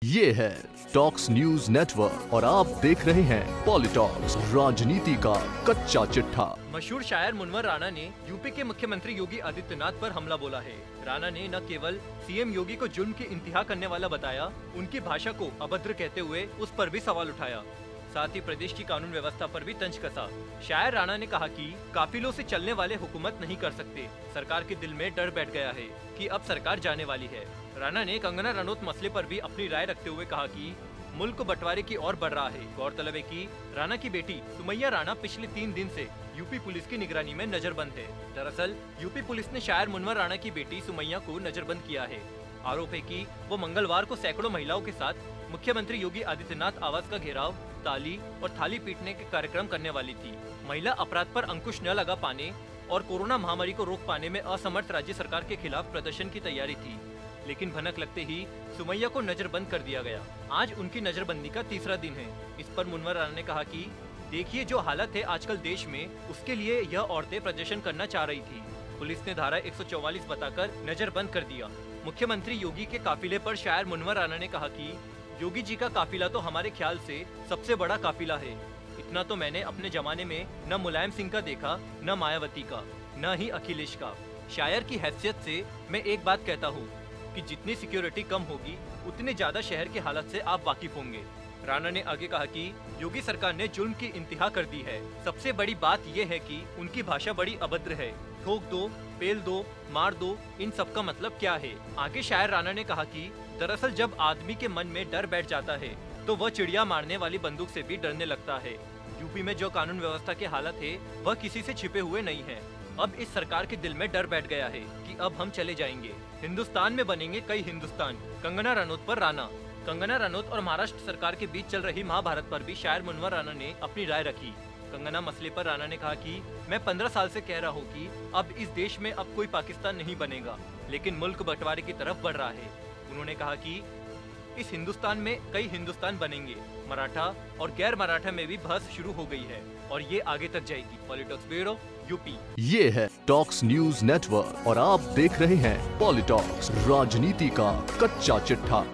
ये है talks news network और आप देख रहे हैं पॉलिटॉक्स, राजनीति का कच्चा चिट्ठा। मशहूर शायर मुनव्वर राणा ने यूपी के मुख्यमंत्री योगी आदित्यनाथ पर हमला बोला है। राणा ने न केवल सीएम योगी को जुल्म की इंतहा करने वाला बताया, उनकी भाषा को अभद्र कहते हुए उस पर भी सवाल उठाया। साथ ही प्रदेश की कानून व्यवस्था पर भी तंज कसा। शायर राणा ने कहा कि काफिलों से चलने वाले हुकूमत नहीं कर सकते। सरकार के दिल में डर बैठ गया है कि अब सरकार जाने वाली है। राणा ने कंगना रनौत मसले पर भी अपनी राय रखते हुए कहा कि मुल्क बंटवारे की ओर बढ़ रहा है। गौरतलब है कि राणा की बेटी सुमैया राणा पिछले 3 दिन से यूपी पुलिस की निगरानी में नजरबंद है। दरअसल यूपी पुलिस ने शायर मुनव्वर राणा की बेटी सुमैया को नजरबंद किया है। आरोप है कि वो मंगलवार को सैकड़ों महिलाओं के साथ मुख्यमंत्री योगी आदित्यनाथ आवास का घेराव, ताली और थाली पीटने के कार्यक्रम करने वाली थी। महिला अपराध पर अंकुश न लगा पाने और कोरोना महामारी को रोक पाने में असमर्थ राज्य सरकार के खिलाफ प्रदर्शन की तैयारी थी, लेकिन भनक लगते ही सुमैया को नजरबंद कर दिया गया। आज उनकी नजरबंदी का तीसरा दिन है। इस पर मुनव्वर राणा ने कहा कि देखिए, जो हालत है आजकल देश में, उसके लिए यह औरतें प्रदर्शन करना चाह रही थी। पुलिस ने धारा 144 बताकर नजरबंद कर दिया। मुख्यमंत्री योगी के काफिले पर शायर मुनव्वर राणा ने कहा कि योगी जी का काफिला तो हमारे ख्याल से सबसे बड़ा काफिला है। इतना तो मैंने अपने जमाने में न मुलायम सिंह का देखा, न मायावती का, न ही अखिलेश का। शायर की हैसियत से मैं एक बात कहता हूँ कि जितनी सिक्योरिटी कम होगी, उतने ज्यादा शहर की हालत से आप वाकिफ होंगे। राणा ने आगे कहा कि योगी सरकार ने जुल्म की इंतहा कर दी है। सबसे बड़ी बात यह है कि उनकी भाषा बड़ी अभद्र है। ठोक दो, पेल दो, मार दो, इन सब का मतलब क्या है? आगे शायर राणा ने कहा कि दरअसल जब आदमी के मन में डर बैठ जाता है तो वह चिड़िया मारने वाली बंदूक से भी डरने लगता है। यूपी में जो कानून व्यवस्था की हालत है वह किसी से छिपे हुए नहीं है। अब इस सरकार के दिल में डर बैठ गया है कि अब हम चले जाएंगे। हिंदुस्तान में बनेंगे कई हिंदुस्तान। कंगना रनौत पर राणा। कंगना रनौत और महाराष्ट्र सरकार के बीच चल रही महाभारत पर भी शायर मुनव्वर राणा ने अपनी राय रखी। कंगना मसले पर राणा ने कहा कि मैं 15 साल से कह रहा हूँ कि अब इस देश में अब कोई पाकिस्तान नहीं बनेगा, लेकिन मुल्क बंटवारे की तरफ बढ़ रहा है। उन्होंने कहा कि इस हिंदुस्तान में कई हिंदुस्तान बनेंगे। मराठा और गैर मराठा में भी बहस शुरू हो गई है और ये आगे तक जाएगी। PoliTalks bureau, UP. ये है टॉक्स न्यूज नेटवर्क और आप देख रहे हैं पॉलिटॉक्स, राजनीति का कच्चा चिट्ठा।